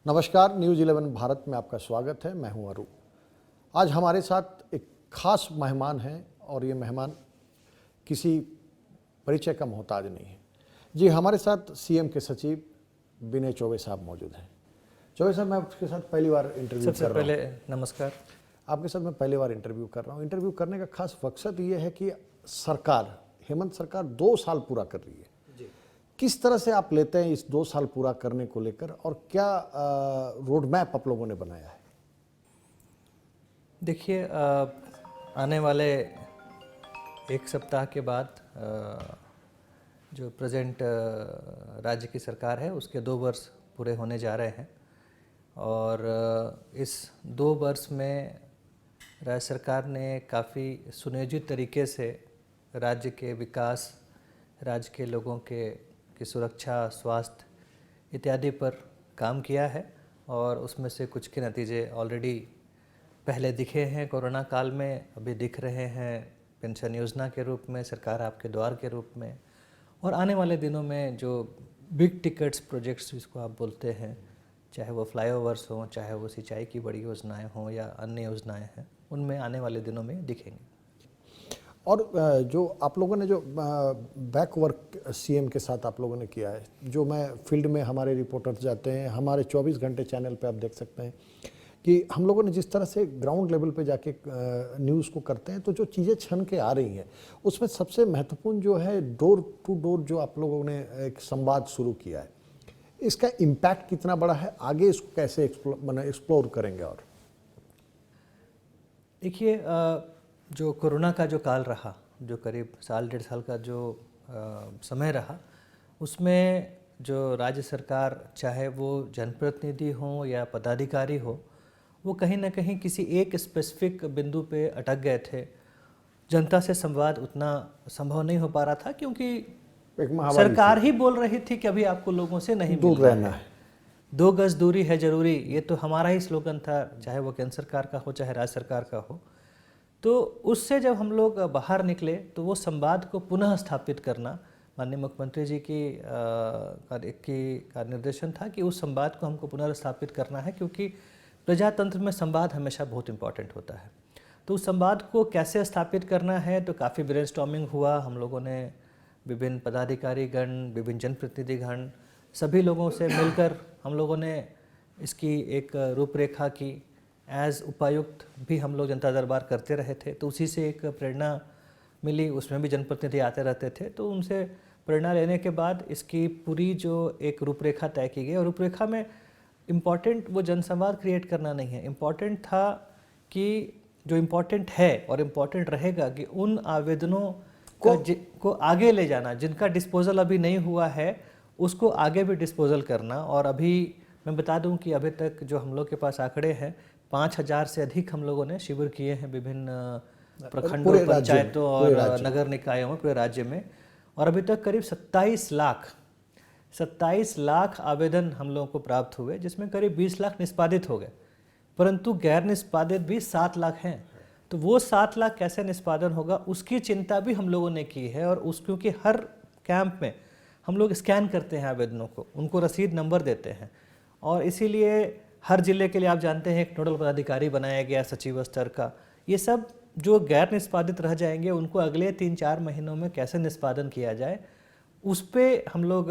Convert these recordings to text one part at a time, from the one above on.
नमस्कार, न्यूज़ 11 भारत में आपका स्वागत है। मैं हूं अरू। आज हमारे साथ एक खास मेहमान हैं और ये मेहमान किसी परिचय का मोहताज नहीं है। जी, हमारे साथ सीएम के सचिव विनय चौबे साहब मौजूद हैं। चौबे साहब, मैं आपके साथ पहली बार इंटरव्यू कर रहा हूँ। सबसे पहले नमस्कार। आपके साथ मैं पहली बार इंटरव्यू कर रहा हूँ। इंटरव्यू करने का खास मकसद ये है कि सरकार, हेमंत सरकार 2 साल पूरा कर रही है। किस तरह से आप लेते हैं इस 2 साल पूरा करने को लेकर, और क्या रोड मैप आप लोगों ने बनाया है? देखिए, आने वाले 1 सप्ताह के बाद जो प्रेजेंट राज्य की सरकार है उसके 2 वर्ष पूरे होने जा रहे हैं। और इस 2 वर्ष में राज्य सरकार ने काफ़ी सुनियोजित तरीके से राज्य के विकास, राज्य के लोगों की सुरक्षा, स्वास्थ्य इत्यादि पर काम किया है। और उसमें से कुछ के नतीजे ऑलरेडी पहले दिखे हैं कोरोना काल में, अभी दिख रहे हैं पेंशन योजना के रूप में, सरकार आपके द्वार के रूप में, और आने वाले दिनों में जो बिग टिकट्स प्रोजेक्ट्स जिसको आप बोलते हैं, चाहे वो फ्लाईओवर्स हों, चाहे वो सिंचाई की बड़ी योजनाएं हों या अन्य योजनाएं हैं, उनमें आने वाले दिनों में दिखेंगे। और जो आप लोगों ने जो बैक वर्क सीएम के साथ आप लोगों ने किया है, जो मैं फील्ड में हमारे रिपोर्टर्स जाते हैं, हमारे 24 घंटे चैनल पे आप देख सकते हैं कि हम लोगों ने जिस तरह से ग्राउंड लेवल पे जाके न्यूज़ को करते हैं, तो जो चीज़ें छन के आ रही हैं उसमें सबसे महत्वपूर्ण जो है डोर टू डोर जो आप लोगों ने एक संवाद शुरू किया है, इसका इम्पैक्ट कितना बड़ा है? आगे इसको कैसे एक्सप्लोर करेंगे? और देखिए, जो कोरोना का जो काल रहा, जो करीब 1.5 साल का जो समय रहा, उसमें जो राज्य सरकार, चाहे वो जनप्रतिनिधि हो या पदाधिकारी हो, वो कहीं ना कहीं किसी एक स्पेसिफिक बिंदु पे अटक गए थे। जनता से संवाद उतना संभव नहीं हो पा रहा था क्योंकि सरकार ही बोल रही थी कि अभी आपको लोगों से नहीं दूर रहना है, 2 गज दूरी है जरूरी। ये तो हमारा ही स्लोगन था, चाहे वो केंद्र सरकार का हो चाहे राज्य सरकार का हो। तो उससे जब हम लोग बाहर निकले तो वो संवाद को पुनः स्थापित करना, माननीय मुख्यमंत्री जी का निर्देशन था कि उस संवाद को हमको पुनर्स्थापित करना है, क्योंकि प्रजातंत्र में संवाद हमेशा बहुत इम्पॉर्टेंट होता है। तो उस संवाद को कैसे स्थापित करना है, तो काफ़ी ब्रेनस्टॉर्मिंग हुआ। हम लोगों ने विभिन्न पदाधिकारीगण, विभिन्न जनप्रतिनिधिगण, सभी लोगों से मिलकर हम लोगों ने इसकी एक रूपरेखा की। एज उपायुक्त भी हम लोग जनता दरबार करते रहे थे, तो उसी से एक प्रेरणा मिली। उसमें भी जनप्रतिनिधि आते रहते थे, तो उनसे प्रेरणा लेने के बाद इसकी पूरी जो एक रूपरेखा तय की गई। और रूपरेखा में इम्पॉर्टेंट वो जनसंवाद क्रिएट करना नहीं है, इम्पॉर्टेंट था कि जो इम्पॉर्टेंट है और इम्पॉर्टेंट रहेगा कि उन आवेदनों को आगे ले जाना, जिनका डिस्पोजल अभी नहीं हुआ है उसको आगे भी डिस्पोजल करना। और अभी मैं बता दूं कि अभी तक जो हम लोग के पास आंकड़े हैं, 5000 से अधिक हम लोगों ने शिविर किए हैं विभिन्न प्रखंडों, पंचायतों और नगर निकायों में, पूरे राज्य में। और अभी तक करीब 27 लाख आवेदन हम लोगों को प्राप्त हुए, जिसमें करीब 20 लाख निष्पादित हो गए, परंतु गैर निष्पादित भी 7 लाख हैं। तो वो 7 लाख कैसे निष्पादन होगा उसकी चिंता भी हम लोगों ने की है। और क्योंकि हर कैंप में हम लोग स्कैन करते हैं आवेदनों को, उनको रसीद नंबर देते हैं, और इसीलिए हर जिले के लिए आप जानते हैं एक नोडल पदाधिकारी बनाया गया सचिव स्तर का। ये सब जो गैर निष्पादित रह जाएंगे उनको अगले 3-4 महीनों में कैसे निष्पादन किया जाए, उस पर हम लोग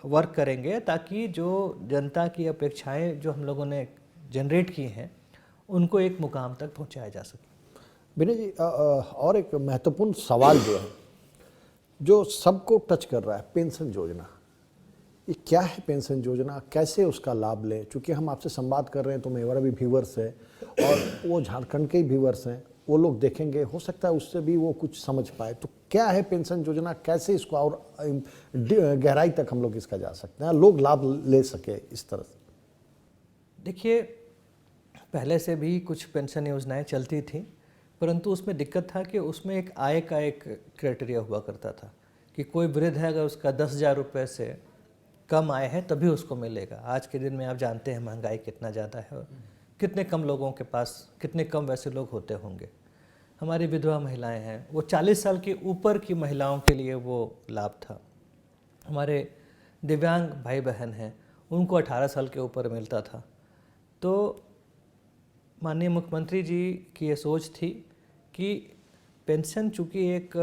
वर्क करेंगे, ताकि जो जनता की अपेक्षाएं जो हम लोगों ने जनरेट की हैं उनको एक मुकाम तक पहुंचाया जा सके। विनय जी, और एक महत्वपूर्ण सवाल जो है, जो सबको टच कर रहा है, पेंशन योजना। ये क्या है पेंशन योजना, कैसे उसका लाभ लें? चूँकि हम आपसे संवाद कर रहे हैं तो मेरा भी व्यूवर्स है और वो झारखंड के ही व्यूवर्स हैं, वो लोग देखेंगे, हो सकता है उससे भी वो कुछ समझ पाए। तो क्या है पेंशन योजना, कैसे इसको और गहराई तक हम लोग इसका जा सकते हैं, लोग लाभ ले सके इस तरह से? देखिए, पहले से भी कुछ पेंशन योजनाएं चलती थी, परंतु उसमें दिक्कत था कि उसमें एक आय का एक क्राइटेरिया हुआ करता था कि कोई वृद्ध है, अगर उसका 10,000 रुपये से कम आय है तभी उसको मिलेगा। आज के दिन में आप जानते हैं महंगाई कितना ज़्यादा है और कितने कम लोगों के पास, कितने कम वैसे लोग होते होंगे। हमारी विधवा महिलाएं हैं, वो 40 साल के ऊपर की महिलाओं के लिए वो लाभ था। हमारे दिव्यांग भाई बहन हैं, उनको 18 साल के ऊपर मिलता था। तो माननीय मुख्यमंत्री जी की ये सोच थी कि पेंशन चूँकि एक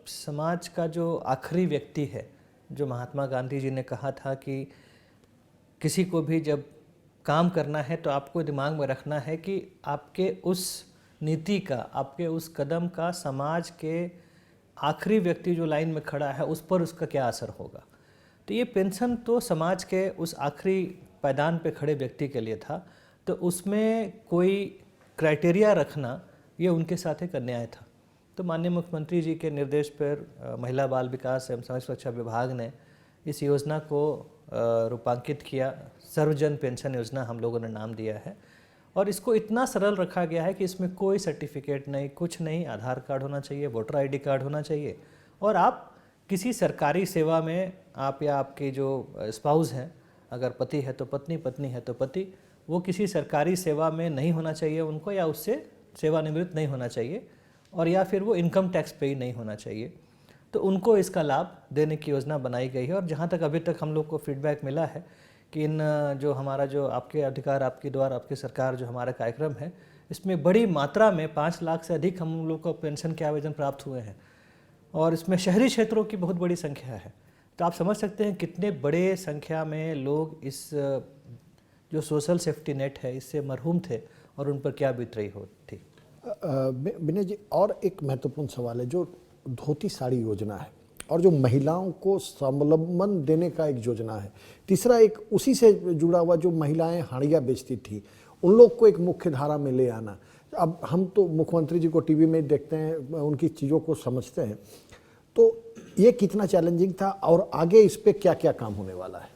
समाज का जो आखिरी व्यक्ति है, जो महात्मा गांधी जी ने कहा था कि किसी को भी जब काम करना है तो आपको दिमाग में रखना है कि आपके उस नीति का, आपके उस कदम का समाज के आखिरी व्यक्ति जो लाइन में खड़ा है उस पर उसका क्या असर होगा। तो ये पेंशन तो समाज के उस आखिरी पायदान पे खड़े व्यक्ति के लिए था, तो उसमें कोई क्राइटेरिया रखना ये उनके साथ एक अन्याय था। तो माननीय मुख्यमंत्री जी के निर्देश पर महिला बाल विकास एवं समाज सुरक्षा विभाग ने इस योजना को रूपांकित किया। सर्वजन पेंशन योजना हम लोगों ने नाम दिया है और इसको इतना सरल रखा गया है कि इसमें कोई सर्टिफिकेट नहीं, कुछ नहीं। आधार कार्ड होना चाहिए, वोटर आईडी कार्ड होना चाहिए और आप किसी सरकारी सेवा में, आप या आपके जो स्पाउस हैं, अगर पति है तो पत्नी, पत्नी है तो पति, वो किसी सरकारी सेवा में नहीं होना चाहिए उनको, या उससे सेवानिवृत्त नहीं होना चाहिए, और या फिर वो इनकम टैक्स पे ही नहीं होना चाहिए। तो उनको इसका लाभ देने की योजना बनाई गई है। और जहाँ तक अभी तक हम लोग को फीडबैक मिला है कि इन जो हमारा जो आपके अधिकार आपके द्वार आपकी सरकार जो हमारा कार्यक्रम है, इसमें बड़ी मात्रा में 5 लाख से अधिक हम लोग को पेंशन के आवेदन प्राप्त हुए हैं और इसमें शहरी क्षेत्रों की बहुत बड़ी संख्या है। तो आप समझ सकते हैं कितने बड़े संख्या में लोग इस जो सोशल सेफ्टी नेट है इससे मरहूम थे और उन पर क्या बीत रही होती। विनय जी, और एक महत्वपूर्ण सवाल है, जो धोती साड़ी योजना है और जो महिलाओं को स्वावलंबन देने का एक योजना है। तीसरा एक उसी से जुड़ा हुआ, जो महिलाएं हाड़िया बेचती थी उन लोग को एक मुख्य धारा में ले आना। अब हम तो मुख्यमंत्री जी को टीवी में देखते हैं, उनकी चीज़ों को समझते हैं, तो ये कितना चैलेंजिंग था और आगे इस पे क्या क्या काम होने वाला है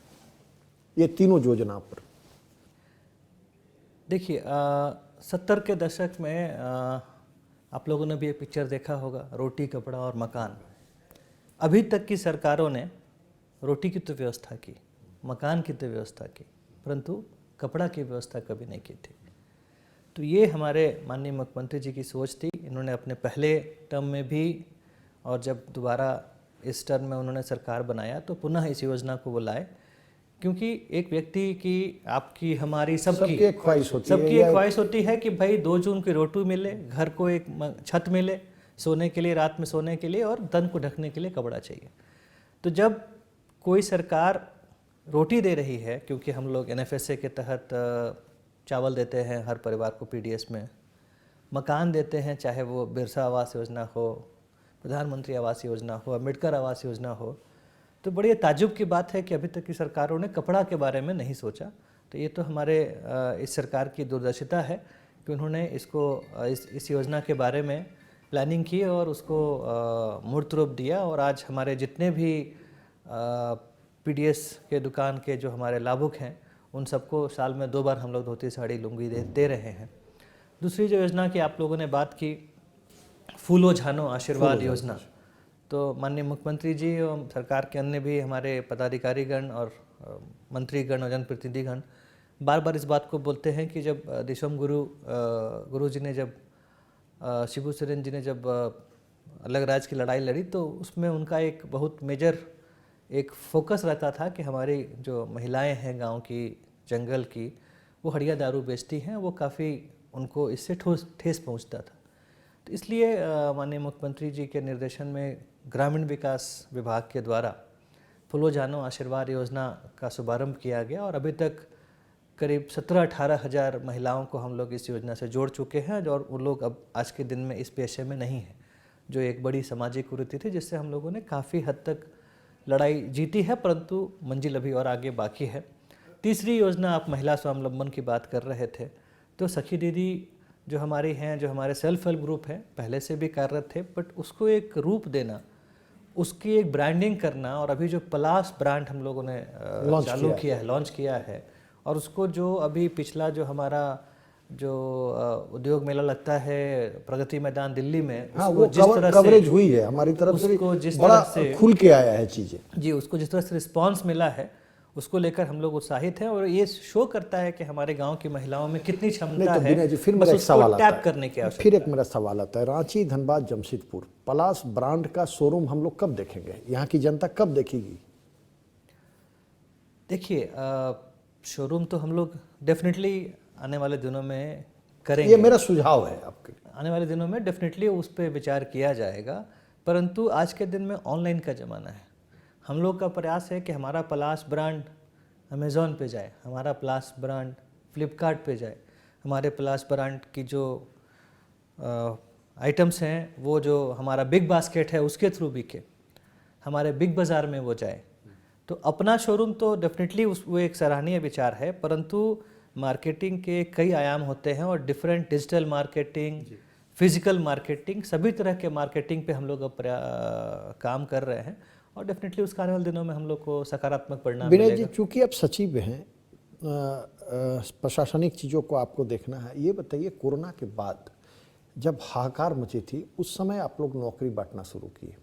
ये तीनों योजना पर? देखिए 70 के दशक में आप लोगों ने भी ये पिक्चर देखा होगा, रोटी कपड़ा और मकान। अभी तक की सरकारों ने रोटी की तो व्यवस्था की, मकान की तो व्यवस्था की, परंतु कपड़ा की व्यवस्था कभी नहीं की थी। तो ये हमारे माननीय मुख्यमंत्री जी की सोच थी। इन्होंने अपने पहले टर्म में भी और जब दोबारा इस टर्म में उन्होंने सरकार बनाया तो पुनः इस योजना को वो लाए, क्योंकि एक व्यक्ति की, आपकी, हमारी, सबकी एक ख्वाहिश होती है कि भाई 2 जून की रोटी मिले, घर को एक छत मिले सोने के लिए, रात में सोने के लिए, और तन को ढकने के लिए कपड़ा चाहिए। तो जब कोई सरकार रोटी दे रही है, क्योंकि हम लोग NFSA के तहत चावल देते हैं हर परिवार को PDS में, मकान देते हैं, चाहे वो बिरसा आवास योजना हो, प्रधानमंत्री आवास योजना हो, अम्बेडकर आवास योजना हो, तो बड़ी ताज्जुब की बात है कि अभी तक की सरकारों ने कपड़ा के बारे में नहीं सोचा। तो ये तो हमारे इस सरकार की दूरदर्शिता है कि उन्होंने इसको इस योजना के बारे में प्लानिंग की और उसको मूर्त रूप दिया। और आज हमारे जितने भी PDS के दुकान के जो हमारे लाभुक हैं उन सबको साल में 2 बार हम लोग धोती साड़ी लुंगी दे रहे हैं। दूसरी जो योजना की आप लोगों ने बात की, फूलो झानो आशीर्वाद योजना, तो माननीय मुख्यमंत्री जी और सरकार के अन्य भी हमारे पदाधिकारीगण और मंत्रीगण और जनप्रतिनिधिगण बार बार इस बात को बोलते हैं कि जब दिशोम गुरु जी ने, जब शिबू सोरेन जी ने जब अलग राज्य की लड़ाई लड़ी, तो उसमें उनका एक बहुत मेजर एक फोकस रहता था कि हमारी जो महिलाएं हैं गांव की, जंगल की, वो हड़िया दारू बेचती हैं, वो काफ़ी उनको इससे ठेस पहुंचता था। तो इसलिए माननीय मुख्यमंत्री जी के निर्देशन में ग्रामीण विकास विभाग के द्वारा फूलो जानो आशीर्वाद योजना का शुभारंभ किया गया और अभी तक करीब 17-18 हज़ार महिलाओं को हम लोग इस योजना से जोड़ चुके हैं, और वो लोग अब आज के दिन में इस पेशे में नहीं हैं, जो एक बड़ी सामाजिक कुरीति थी जिससे हम लोगों ने काफ़ी हद तक लड़ाई जीती है, परंतु मंजिल अभी और आगे बाकी है। तीसरी योजना, आप महिला स्वावलंबन की बात कर रहे थे, तो सखी दीदी जो हमारी हैं, जो हमारे सेल्फ हेल्प ग्रुप हैं, पहले से भी कार्यरत थे, बट उसको एक रूप देना, उसकी एक ब्रांडिंग करना, और अभी जो पलाश ब्रांड हम लोगों ने लॉन्च किया है, और उसको जो अभी पिछला जो हमारा जो उद्योग मेला लगता है प्रगति मैदान दिल्ली में, हाँ, वो जिस तरह कवरेज हुई है हमारी तरफ से, उसको जिस बड़ा तरह से खुल के आया है चीज़ें जी, उसको जिस तरह से रिस्पांस मिला है, उसको लेकर हम लोग उत्साहित हैं और ये शो करता है कि हमारे गांव की महिलाओं में कितनी क्षमता नहीं तो है। विनय जी, फिर बस मेरा एक उसको सवाल आता टैप है, करने की आवश्यकता फिर एक मेरा सवाल आता है, रांची, धनबाद, जमशेदपुर पलाश ब्रांड का शोरूम हम लोग कब देखेंगे? यहाँ की जनता कब देखेगी? देखिए, शोरूम तो हम लोग डेफिनेटली आने वाले दिनों में ये करेंगे। मेरा सुझाव है आपके। आने वाले दिनों में डेफिनेटली उस पर विचार किया जाएगा, परंतु आज के दिन में ऑनलाइन का ज़माना है। हम लोग का प्रयास है कि हमारा पलाश ब्रांड अमेज़ॉन पे जाए, हमारा पलाश ब्रांड फ्लिपकार्ट पे जाए, हमारे पलाश ब्रांड की जो आइटम्स हैं वो जो हमारा बिग बास्केट है उसके थ्रू बिके, हमारे बिग बाज़ार में वो जाए। तो अपना शोरूम तो डेफिनेटली वो एक सराहनीय विचार है, परंतु मार्केटिंग के कई आयाम होते हैं और different digital marketing, physical marketing, सभी तरह के मार्केटिंग पे हम लोग अब काम कर रहे हैं और डेफिनेटली उसके आने वाले दिनों में हम लोग को सकारात्मक परिणाम विनय जी, मिलेगा। चूंकि आप सचिव हैं, प्रशासनिक चीज़ों को आपको देखना है, ये बताइए कोरोना के बाद जब हाहाकार मची थी उस समय आप लोग नौकरी बांटना शुरू किए,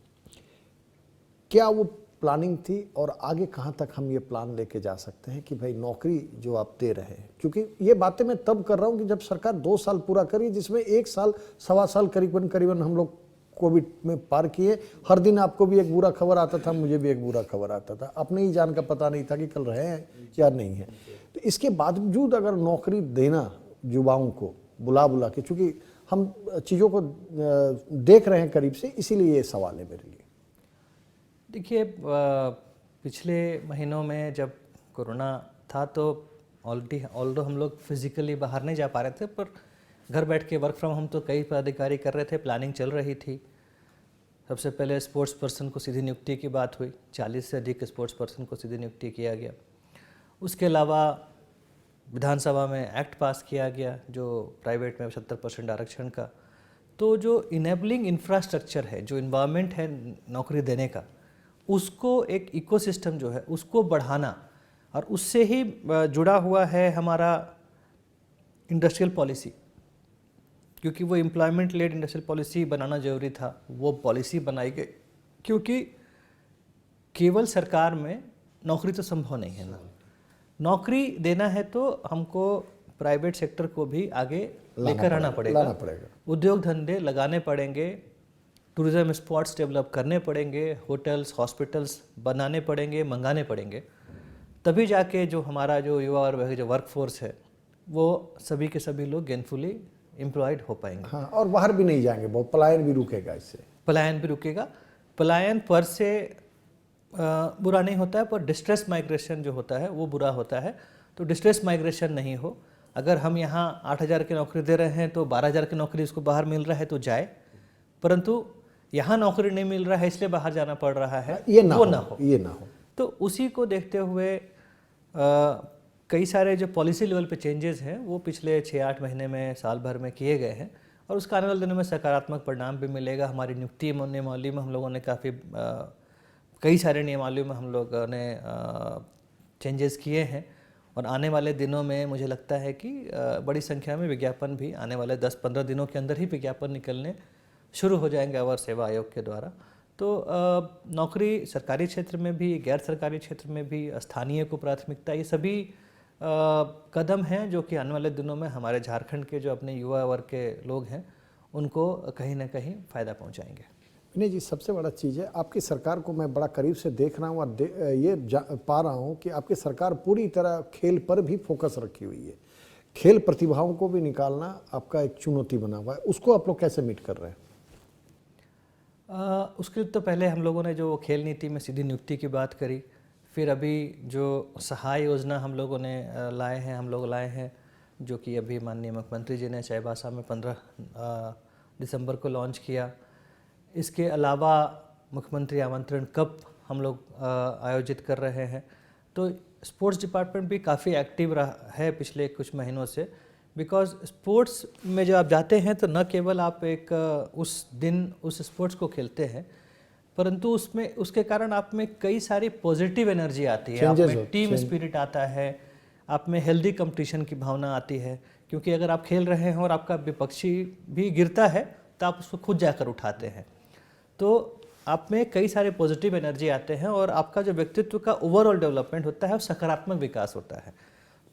क्या वो प्लानिंग थी और आगे कहाँ तक हम ये प्लान लेके जा सकते हैं कि भाई नौकरी जो आप दे रहे हैं? क्योंकि ये बातें मैं तब कर रहा हूँ कि जब सरकार 2 साल पूरा करी, जिसमें 1 साल सवा साल करीबन हम लोग कोविड में पार किए। हर दिन आपको भी एक बुरा खबर आता था, मुझे भी एक बुरा खबर आता था, अपने ही जान का पता नहीं था कि कल रहे हैं या नहीं है। तो इसके बावजूद अगर नौकरी देना युवाओं को बुला के, चूँकि हम चीज़ों को देख रहे हैं करीब से, इसीलिए ये सवाल है मेरे लिए। देखिए, पिछले महीनों में जब कोरोना था तो ऑल्दो हम लोग फिजिकली बाहर नहीं जा पा रहे थे, पर घर बैठ के वर्क फ्रॉम होम तो कई पदाधिकारी कर रहे थे, प्लानिंग चल रही थी। सबसे पहले स्पोर्ट्स पर्सन को सीधी नियुक्ति की बात हुई, 40 से अधिक स्पोर्ट्स पर्सन को सीधी नियुक्ति किया गया। उसके अलावा विधानसभा में एक्ट पास किया गया जो प्राइवेट में 70% आरक्षण का। तो जो इनेबलिंग इंफ्रास्ट्रक्चर है, जो इन्वायरमेंट है नौकरी देने का, उसको एक इकोसिस्टम जो है उसको बढ़ाना, और उससे ही जुड़ा हुआ है हमारा इंडस्ट्रियल पॉलिसी, क्योंकि वो एम्प्लॉयमेंट लेड इंडस्ट्रियल पॉलिसी बनाना जरूरी था। वो पॉलिसी बनाई गई क्योंकि केवल सरकार में नौकरी तो संभव नहीं है ना, नौकरी देना है तो हमको प्राइवेट सेक्टर को भी आगे लेकर आना पड़ेगा, उद्योग धंधे लगाने पड़ेंगे, टूरिज्म स्पॉट्स डेवलप करने पड़ेंगे, होटल्स हॉस्पिटल्स बनाने पड़ेंगे, मंगाने पड़ेंगे, तभी जाके जो हमारा जो युवा और जो वर्कफोर्स है वो सभी के सभी लोग गेनफुली एम्प्लॉयड हो पाएंगे। हाँ, और बाहर भी नहीं जाएंगे, बहुत पलायन भी रुकेगा इससे। पलायन भी रुकेगा। पलायन पर से बुरा नहीं होता है, पर डिस्ट्रेस माइग्रेशन जो होता है वो बुरा होता है। तो डिस्ट्रेस माइग्रेशन नहीं हो। अगर हम यहाँ 8,000 की नौकरी दे रहे हैं तो 12,000 की नौकरी उसको बाहर मिल रहा है तो जाए, परंतु यहाँ नौकरी नहीं मिल रहा है इसलिए बाहर जाना पड़ रहा है, ये ना हो। तो उसी को देखते हुए कई सारे जो पॉलिसी लेवल पे चेंजेस हैं वो पिछले 6-8 महीने में, साल भर में किए गए हैं और उसका आने वाले दिनों में सकारात्मक परिणाम भी मिलेगा। हमारी नियुक्ति नियमावली में हम लोगों ने कई सारे नियमावली में हम लोगों ने चेंजेस किए हैं और आने वाले दिनों में मुझे लगता है कि बड़ी संख्या में विज्ञापन भी आने वाले 10-15 दिनों के अंदर ही विज्ञापन निकलने शुरू हो जाएंगे अवर सेवा आयोग के द्वारा। तो नौकरी सरकारी क्षेत्र में भी, गैर सरकारी क्षेत्र में भी, स्थानीय को प्राथमिकता, ये सभी कदम हैं जो कि आने वाले दिनों में हमारे झारखंड के जो अपने युवा वर्ग के लोग हैं उनको कहीं ना कहीं फ़ायदा पहुंचाएंगे। विनय जी, सबसे बड़ा चीज़ है आपकी सरकार को मैं बड़ा करीब से देख रहा हूँ और ये पा रहा हूँ कि आपकी सरकार पूरी तरह खेल पर भी फोकस रखी हुई है। खेल प्रतिभाओं को भी निकालना आपका एक चुनौती बना हुआ है, उसको आप लोग कैसे मीट कर रहे हैं? उसके तो पहले हम लोगों ने जो खेल नीति में सीधी नियुक्ति की बात करी, फिर अभी जो सहाय योजना हम लोगों ने हम लोग लाए हैं जो कि अभी माननीय मुख्यमंत्री जी ने चाईबासा में 15 दिसंबर को लॉन्च किया। इसके अलावा मुख्यमंत्री आमंत्रण कप हम लोग आयोजित कर रहे हैं। तो स्पोर्ट्स डिपार्टमेंट भी काफ़ी एक्टिव रहा है पिछले कुछ महीनों से, बिकॉज स्पोर्ट्स में जब आप जाते हैं तो न केवल आप एक उस दिन उस स्पोर्ट्स को खेलते हैं, परंतु उसके कारण आप में कई सारी पॉजिटिव एनर्जी आती है, आप में टीम स्पिरिट आता है, आप में हेल्दी कंपटीशन की भावना आती है। क्योंकि अगर आप खेल रहे हैं और आपका विपक्षी भी गिरता है तो आप उसको खुद जाकर उठाते हैं। तो आप में कई सारे पॉजिटिव एनर्जी आते हैं और आपका जो व्यक्तित्व का ओवरऑल डेवलपमेंट होता है वो सकारात्मक विकास होता है।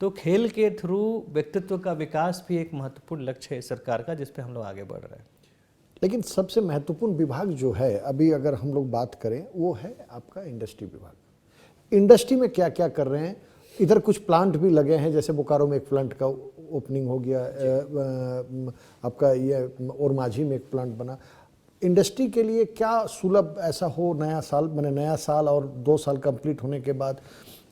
तो खेल के थ्रू व्यक्तित्व का विकास भी एक महत्वपूर्ण लक्ष्य है सरकार का, जिस पे हम लोग आगे बढ़ रहे हैं। लेकिन सबसे महत्वपूर्ण विभाग जो है अभी अगर हम लोग बात करें वो है आपका इंडस्ट्री विभाग। इंडस्ट्री में क्या क्या कर रहे हैं? इधर कुछ प्लांट भी लगे हैं, जैसे बोकारो में एक प्लांट का ओपनिंग हो गया, आपका ये और माझी में एक प्लांट बना। इंडस्ट्री के लिए क्या सुलभ ऐसा हो नया साल, मैंने नया साल और 2 साल कंप्लीट होने के बाद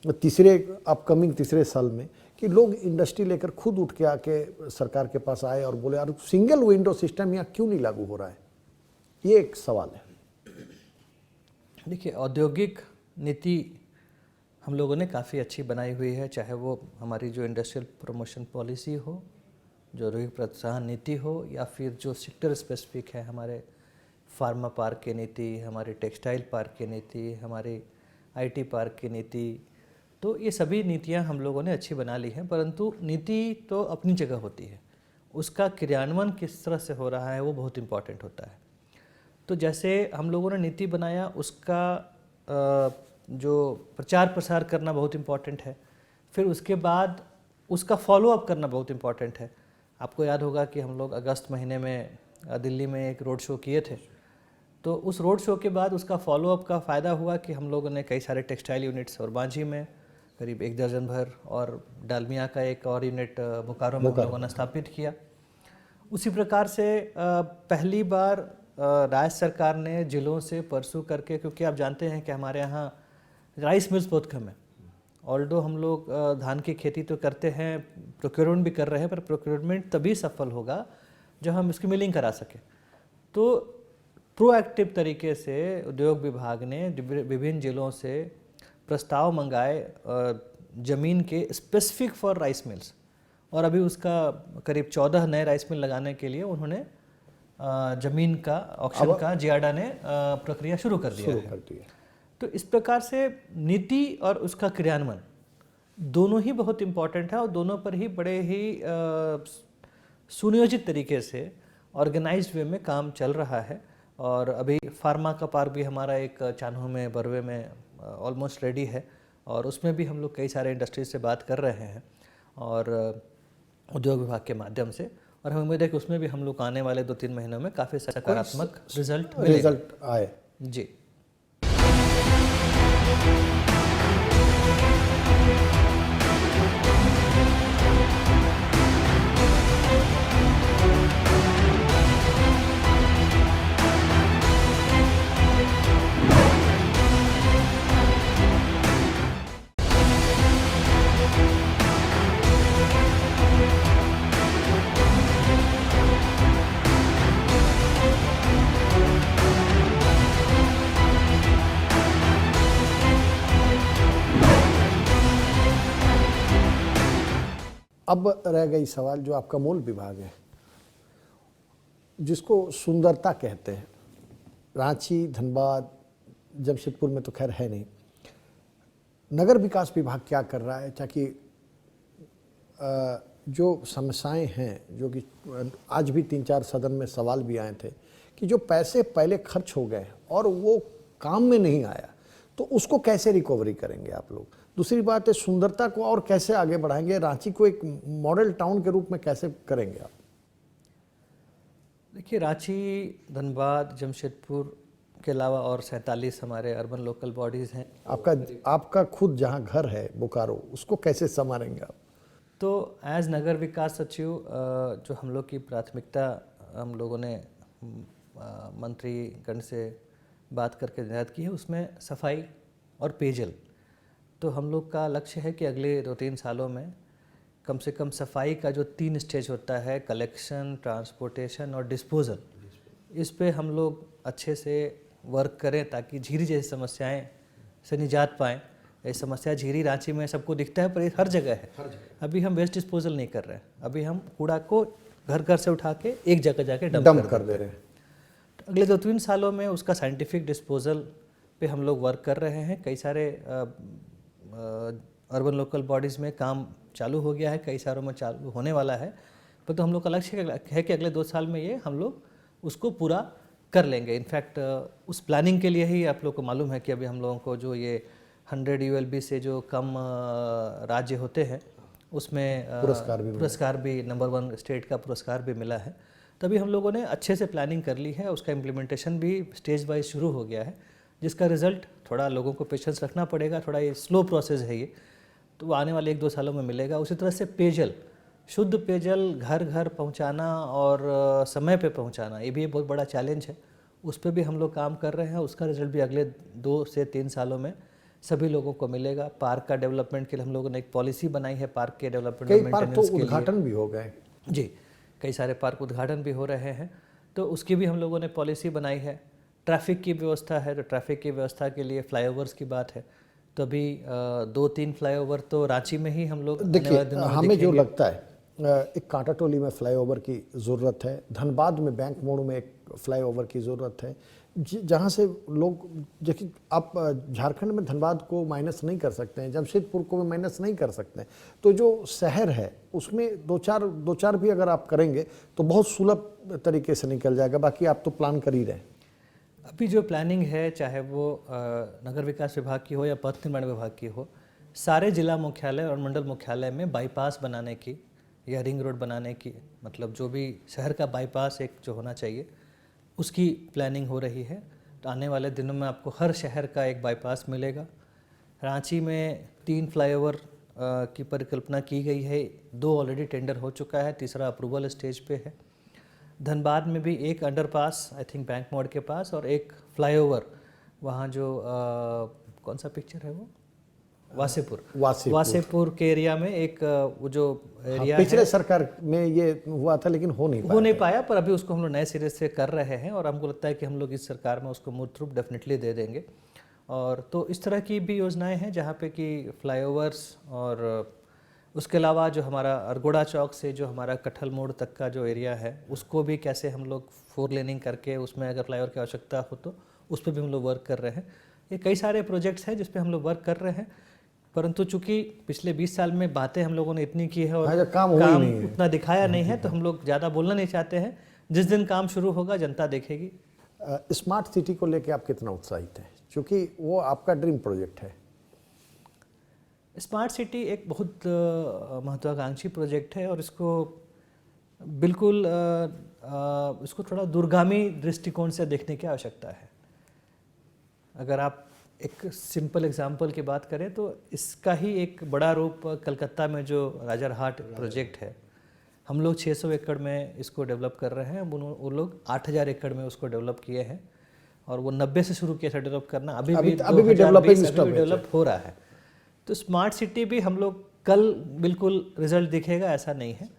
अपकमिंग तीसरे साल में, कि लोग इंडस्ट्री लेकर खुद उठ के आके सरकार के पास आए और बोले यार सिंगल विंडो सिस्टम यहाँ क्यों नहीं लागू हो रहा है? ये एक सवाल है। देखिए, औद्योगिक नीति हम लोगों ने काफ़ी अच्छी बनाई हुई है, चाहे वो हमारी जो इंडस्ट्रियल प्रमोशन पॉलिसी हो, जो औद्योगिक प्रोत्साहन नीति हो, या फिर जो सेक्टर स्पेसिफिक है, हमारे फार्मा पार्क की नीति, हमारे टेक्सटाइल पार्क की नीति, हमारी आईटी पार्क की नीति। तो ये सभी नीतियां हम लोगों ने अच्छी बना ली हैं, परंतु नीति तो अपनी जगह होती है, उसका क्रियान्वयन किस तरह से हो रहा है वो बहुत इम्पॉर्टेंट होता है। तो जैसे हम लोगों ने नीति बनाया, उसका जो प्रचार प्रसार करना बहुत इम्पॉर्टेंट है, फिर उसके बाद उसका फॉलोअप करना बहुत इम्पॉर्टेंट है। आपको याद होगा कि हम लोग अगस्त महीने में दिल्ली में एक रोड शो किए थे, तो उस रोड शो के बाद उसका फॉलोअप का फ़ायदा हुआ कि हम लोगों ने कई सारे टेक्सटाइल यूनिट्स और बांझी में करीब 1 दर्जन भर, और डालमिया का एक और यूनिट बोकारो में हम लोगों ने स्थापित किया। उसी प्रकार से पहली बार राज्य सरकार ने जिलों से परसू करके, क्योंकि आप जानते हैं कि हमारे यहाँ राइस मिल्स बहुत कम है, ऑल्डो हम लोग धान की खेती तो करते हैं, प्रोक्योरमेंट भी कर रहे हैं, पर प्रोक्योरमेंट तभी सफल होगा जब हम इसकी मिलिंग करा सकें। तो प्रोएक्टिव तरीके से उद्योग विभाग ने विभिन्न जिलों से प्रस्ताव मंगाए ज़मीन के स्पेसिफिक फॉर राइस मिल्स, और अभी उसका करीब 14 नए राइस मिल लगाने के लिए उन्होंने ज़मीन का ऑक्शन का जियाडा ने प्रक्रिया शुरू कर दिया है। तो इस प्रकार से नीति और उसका क्रियान्वयन दोनों ही बहुत इम्पॉर्टेंट है, और दोनों पर ही बड़े ही सुनियोजित तरीके से ऑर्गेनाइज्ड वे में काम चल रहा है। और अभी फार्मा का पार्क भी हमारा एक चान्हो में, बरवे में ऑलमोस्ट रेडी है, और उसमें भी हम लोग कई सारे इंडस्ट्रीज से बात कर रहे हैं और उद्योग विभाग के माध्यम से, और हमें उम्मीद है कि उसमें भी हम लोग आने वाले 2-3 महीनों में काफ़ी सकारात्मक रिजल्ट आए। जी। अब रह गई सवाल जो आपका मूल विभाग है, जिसको सुंदरता कहते हैं। रांची, धनबाद, जमशेदपुर में तो खैर है नहीं। नगर विकास विभाग क्या कर रहा है ताकि जो समस्याएं हैं, जो कि आज भी 3-4 सदन में सवाल भी आए थे कि जो पैसे पहले खर्च हो गए और वो काम में नहीं आया, तो उसको कैसे रिकवरी करेंगे आप लोग? दूसरी बात है, सुंदरता को और कैसे आगे बढ़ाएंगे? रांची को एक मॉडल टाउन के रूप में कैसे करेंगे आप? देखिए, रांची, धनबाद, जमशेदपुर के अलावा और 47 हमारे अर्बन लोकल बॉडीज़ हैं। आपका खुद जहां घर है बोकारो, उसको कैसे संभालेंगे आप? तो एज नगर विकास सचिव जो हम लोग की प्राथमिकता हम लोगों ने मंत्रीगण से बात करके निर्धारित की है, उसमें सफाई और पेयजल। तो हम लोग का लक्ष्य है कि अगले 2-3 सालों में कम से कम सफाई का जो 3 स्टेज होता है, कलेक्शन, ट्रांसपोर्टेशन और डिस्पोजल, इस पे हम लोग अच्छे से वर्क करें ताकि झीरी जैसी समस्याएं से निजात पाएँ। ये समस्या झीरी रांची में सबको दिखता है, पर ये हर जगह है। अभी हम वेस्ट डिस्पोजल नहीं कर रहे हैं, अभी हम कूड़ा को घर घर से उठा के एक जगह जाके डंप कर दे रहे हैं। तो अगले 2-3 सालों में उसका साइंटिफिक डिस्पोजल पे हम लोग वर्क कर रहे हैं। कई सारे अर्बन लोकल बॉडीज़ में काम चालू हो गया है, कई सारों में चालू होने वाला है, पर तो हम लोग का लक्ष्य है कि अगले 2 साल में ये हम लोग उसको पूरा कर लेंगे। इनफैक्ट उस प्लानिंग के लिए ही आप लोग को मालूम है कि अभी हम लोगों को जो ये 100 ULB से जो कम राज्य होते हैं उसमें पुरस्कार भी नंबर 1 स्टेट का पुरस्कार भी मिला है। तभी हम लोगों ने अच्छे से प्लानिंग कर ली है, उसका इम्प्लीमेंटेशन भी स्टेज वाइज शुरू हो गया है, जिसका रिजल्ट थोड़ा लोगों को पेशेंस रखना पड़ेगा, थोड़ा ये स्लो प्रोसेस है ये, तो आने वाले 1-2 सालों में मिलेगा। उसी तरह से पेयजल, शुद्ध पेयजल घर घर पहुंचाना और समय पे पहुंचाना, ये भी एक बहुत बड़ा चैलेंज है, उस पर भी हम लोग काम कर रहे हैं। उसका रिजल्ट भी अगले 2 से 3 सालों में सभी लोगों को मिलेगा। पार्क का डेवलपमेंट के लिए हम लोगों ने एक पॉलिसी बनाई है, पार्क के डेवलपमेंट कई पार्क तो उद्घाटन भी हो गए जी, कई सारे पार्क उद्घाटन भी हो रहे हैं, तो उसकी भी हम लोगों ने पॉलिसी बनाई है। ट्रैफिक की व्यवस्था है, तो ट्रैफिक की व्यवस्था के लिए फ्लाईओवर्स की बात है, तो अभी 2-3 फ्लाईओवर तो रांची में ही हम लोग देखिए, हमें जो लगता है एक कांटाटोली में फ्लाईओवर की ज़रूरत है, धनबाद में बैंक मोड़ में एक फ्लाईओवर की ज़रूरत है, जहाँ से लोग, देखिए आप झारखंड में धनबाद को माइनस नहीं कर सकते हैं, जमशेदपुर को भी माइनस नहीं कर सकते हैं, तो जो शहर है उसमें दो चार भी अगर आप करेंगे तो बहुत सुलभ तरीके से निकल जाएगा। बाकी आप तो प्लान कर ही रहे हैं। अभी जो प्लानिंग है, चाहे वो नगर विकास विभाग की हो या पथ निर्माण विभाग की हो, सारे जिला मुख्यालय और मंडल मुख्यालय में बाईपास बनाने की या रिंग रोड बनाने की, मतलब जो भी शहर का बाईपास एक जो होना चाहिए उसकी प्लानिंग हो रही है। तो आने वाले दिनों में आपको हर शहर का एक बाईपास मिलेगा। रांची में 3 फ्लाईओवर की परिकल्पना की गई है, 2 ऑलरेडी टेंडर हो चुका है, तीसरा अप्रूवल स्टेज पे है। धनबाद में भी एक अंडरपास आई थिंक बैंक मोड़ के पास और एक फ्लाईओवर वहाँ जो कौन सा पिक्चर है वो, वासेपुर के एरिया में एक वो जो एरिया पिछले सरकार में ये हुआ था लेकिन हो नहीं पाया, पर अभी उसको हम लोग नए सिरे से कर रहे हैं और हमको लगता है कि हम लोग इस सरकार में उसको मूर्त रूप डेफिनेटली दे देंगे। और तो इस तरह की भी योजनाएं हैं जहाँ पे कि फ्लाईओवर्स, और उसके अलावा जो हमारा अरगोड़ा चौक से जो हमारा कटहल मोड़ तक का जो एरिया है उसको भी कैसे हम लोग 4 लेनिंग करके उसमें अगर फ्लाईओवर की आवश्यकता हो तो उस पर भी हम लोग वर्क कर रहे हैं। ये कई सारे प्रोजेक्ट्स हैं जिस पे हम लोग वर्क कर रहे हैं, परंतु चूंकि पिछले 20 साल में बातें हम लोगों ने इतनी की है और काम उतना दिखाया नहीं है, तो हम लोग ज़्यादा बोलना नहीं चाहते हैं। जिस दिन काम शुरू होगा जनता देखेगी। स्मार्ट सिटी को लेकर आप कितना उत्साहित हैं, क्योंकि वो आपका ड्रीम प्रोजेक्ट है? स्मार्ट सिटी एक बहुत महत्वाकांक्षी प्रोजेक्ट है और इसको बिल्कुल इसको थोड़ा दूरगामी दृष्टिकोण से देखने की आवश्यकता है। अगर आप एक सिंपल एग्जांपल की बात करें तो इसका ही एक बड़ा रूप कलकत्ता में जो राजारहाट प्रोजेक्ट है, हम लोग 600 एकड़ में इसको डेवलप कर रहे हैं, वो लोग 8000 एकड़ में उसको डेवलप किए हैं और वो 90 से शुरू किया था डेवलप करना, अभी भी डेवलप हो रहा है। तो स्मार्ट सिटी भी हम लोग कल बिल्कुल रिजल्ट दिखेगा ऐसा नहीं है,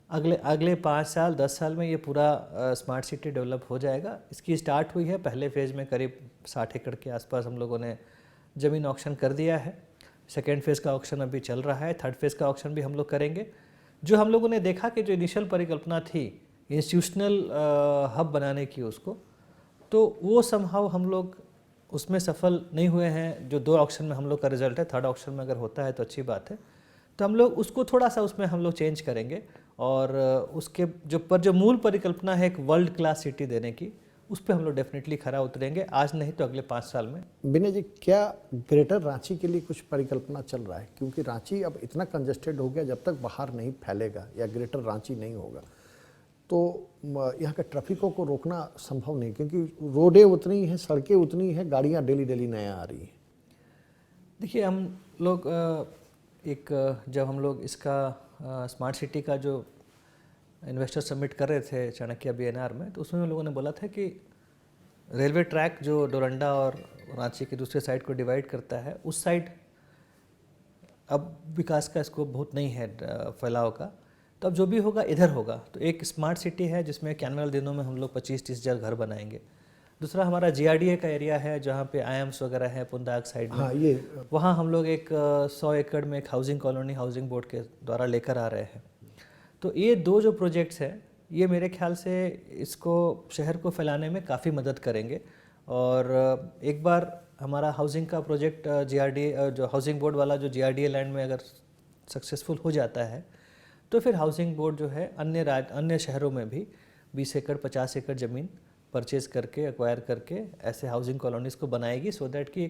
अगले 5 साल 10 साल में ये पूरा स्मार्ट सिटी डेवलप हो जाएगा। इसकी स्टार्ट हुई है, पहले फेज़ में करीब 60 एकड़ के आसपास हम लोगों ने ज़मीन ऑक्शन कर दिया है। सेकेंड फेज़ का ऑक्शन अभी चल रहा है, थर्ड फेज़ का ऑक्शन भी हम लोग करेंगे। जो हम लोगों ने देखा कि जो इनिशियल परिकल्पना थी इंस्टीट्यूशनल हब बनाने की उसको, तो वो समहाउ हम लोग उसमें सफल नहीं हुए हैं। जो 2 ऑक्शन में हम लोग का रिजल्ट है, थर्ड ऑक्शन में अगर होता है तो अच्छी बात है, तो हम लोग उसको थोड़ा सा उसमें हम लोग चेंज करेंगे और उसके जो मूल परिकल्पना है एक वर्ल्ड क्लास सिटी देने की, उस पर हम लोग डेफिनेटली खरा उतरेंगे, आज नहीं तो अगले 5 साल में। विनय जी, क्या ग्रेटर रांची के लिए कुछ परिकल्पना चल रहा है? क्योंकि रांची अब इतना कंजेस्टेड हो गया, जब तक बाहर नहीं फैलेगा या ग्रेटर रांची नहीं होगा तो यहाँ का ट्रैफिकों को रोकना संभव नहीं, क्योंकि रोडें उतनी हैं, सड़कें उतनी हैं, गाड़ियाँ डेली नया आ रही हैं। देखिए, हम लोग जब हम लोग इसका स्मार्ट सिटी का जो इन्वेस्टर सबमिट कर रहे थे चाणक्य BNR में, तो उसमें हम लोगों ने बोला था कि रेलवे ट्रैक जो डोरंडा और रांची की दूसरे साइड को डिवाइड करता है, उस साइड अब विकास का स्कोप बहुत नहीं है फैलाव का, तो अब जो भी होगा इधर होगा। तो एक स्मार्ट सिटी है जिसमें आने वाले दिनों में हम लोग 25-30 हज़ार घर बनाएंगे। दूसरा हमारा GRDA का एरिया है जहाँ पे IIMS वगैरह है पुंदाग साइड में, ये वहाँ हम लोग एक 100 एकड़ में एक हाउसिंग कॉलोनी हाउसिंग बोर्ड के द्वारा लेकर आ रहे हैं। तो ये 2 जो प्रोजेक्ट्स हैं, ये मेरे ख्याल से इसको शहर को फैलाने में काफ़ी मदद करेंगे। और एक बार हमारा हाउसिंग का प्रोजेक्ट GRDA जो हाउसिंग बोर्ड वाला जो GRDA लैंड में अगर सक्सेसफुल हो जाता है, तो फिर हाउसिंग बोर्ड जो है अन्य शहरों में भी 20 एकड़ 50 एकड़ ज़मीन परचेज करके, एक्वायर करके ऐसे हाउसिंग कॉलोनीज़ को बनाएगी, सो दैट कि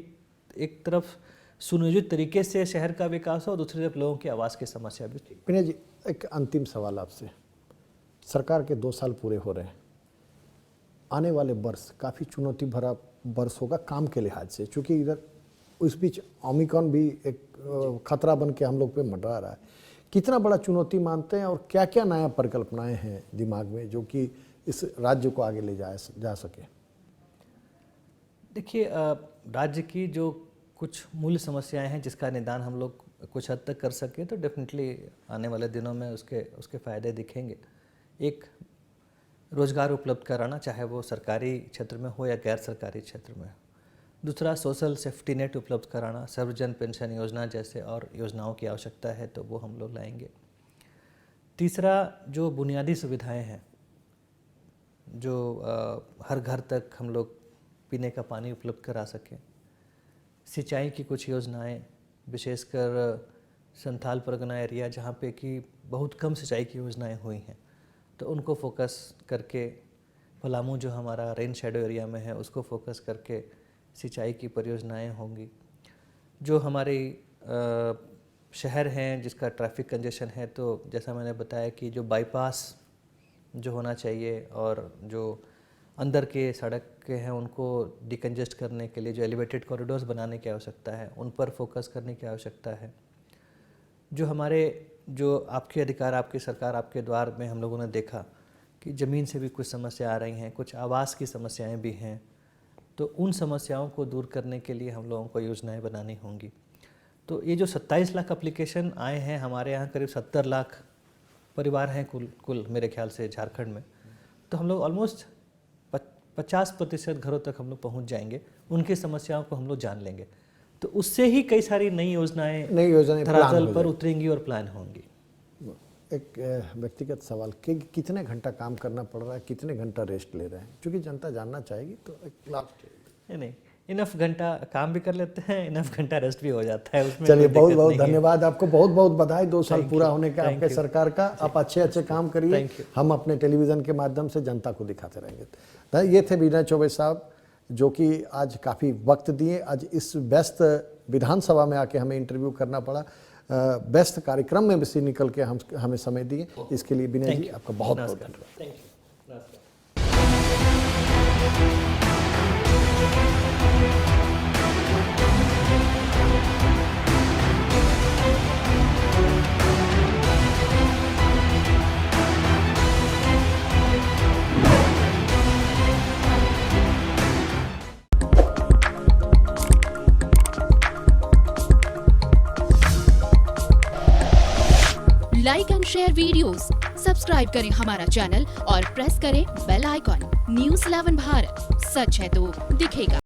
एक तरफ सुनियोजित तरीके से शहर का विकास हो और दूसरी तरफ लोगों की आवास की समस्या भी। विनय जी, एक अंतिम सवाल आपसे। सरकार के 2 साल पूरे हो रहे हैं, आने वाले वर्ष काफ़ी चुनौती भरा वर्ष होगा काम के लिहाज से, क्योंकि इधर उस बीच ओमिक्रॉन भी एक खतरा बन के हम लोग पे मंडरा रहा है। कितना बड़ा चुनौती मानते हैं और क्या क्या नया परिकल्पनाएं हैं दिमाग में जो कि इस राज्य को आगे ले जा सके? देखिए, राज्य की जो कुछ मूल समस्याएं हैं जिसका निदान हम लोग कुछ हद तक कर सके तो डेफिनेटली आने वाले दिनों में उसके फ़ायदे दिखेंगे। एक, रोज़गार उपलब्ध कराना, चाहे वो सरकारी क्षेत्र में हो या गैर सरकारी क्षेत्र में। दूसरा, सोशल सेफ्टी नेट उपलब्ध कराना, सर्वजन पेंशन योजना जैसे और योजनाओं की आवश्यकता है तो वो हम लोग लाएंगे। तीसरा, जो बुनियादी सुविधाएं हैं, जो हर घर तक हम लोग पीने का पानी उपलब्ध करा सकें। सिंचाई की कुछ योजनाएं, विशेषकर संथाल परगना एरिया जहाँ पे कि बहुत कम सिंचाई की योजनाएं हुई हैं, तो उनको फोकस करके, पलामू जो हमारा रेन शेडो एरिया में है उसको फोकस करके सिंचाई की परियोजनाएं होंगी। जो हमारे शहर हैं जिसका ट्रैफिक कंजेशन है, तो जैसा मैंने बताया कि जो बाईपास जो होना चाहिए और जो अंदर के सड़क के हैं उनको डिकंजेस्ट करने के लिए जो एलिवेटेड कॉरिडोर्स बनाने की आवश्यकता है, उन पर फोकस करने की आवश्यकता है। जो आपके अधिकार, आपकी सरकार, आपके द्वार में हम लोगों ने देखा कि ज़मीन से भी कुछ समस्या आ रही हैं, कुछ आवास की समस्याएं भी हैं, तो उन समस्याओं को दूर करने के लिए हम लोगों को योजनाएं बनानी होंगी। तो ये जो 27 लाख एप्लीकेशन आए हैं, हमारे यहाँ करीब 70 लाख परिवार हैं कुल मेरे ख्याल से झारखंड में, तो हम लोग ऑलमोस्ट 50% घरों तक हम लोग पहुँच जाएंगे, उनकी समस्याओं को हम लोग जान लेंगे, तो उससे ही कई सारी नई योजनाएं धरातल पर उतरेंगी और प्लान होंगी। एक व्यक्तिगत सवाल कि कितने घंटा काम करना पड़ रहा है, कितने घंटा रेस्ट ले रहे हैं, क्योंकि जनता जानना चाहेगी, तो एक लास्ट। नहीं, इनफ घंटा काम भी कर लेते हैं, इनफ घंटा रेस्ट भी हो जाता है उसमें। चलिए, बहुत बहुत धन्यवाद आपको, बहुत बहुत बधाई 2 साल पूरा होने का आपके सरकार का। आप अच्छे काम करिए, हम अपने टेलीविज़न के माध्यम से जनता को दिखाते रहेंगे। ये थे विनय चौबे साहब जो कि आज काफ़ी वक्त दिए, आज इस व्यस्त विधानसभा में आके हमें इंटरव्यू करना पड़ा, व्यस्त कार्यक्रम में से निकल के हमें समय दिए, इसके लिए विनय जी आपका बहुत बहुत धन्यवाद। Like and share videos, subscribe करें हमारा चैनल और प्रेस करें बेल आइकॉन। News 11 भारत, सच है तो दिखेगा।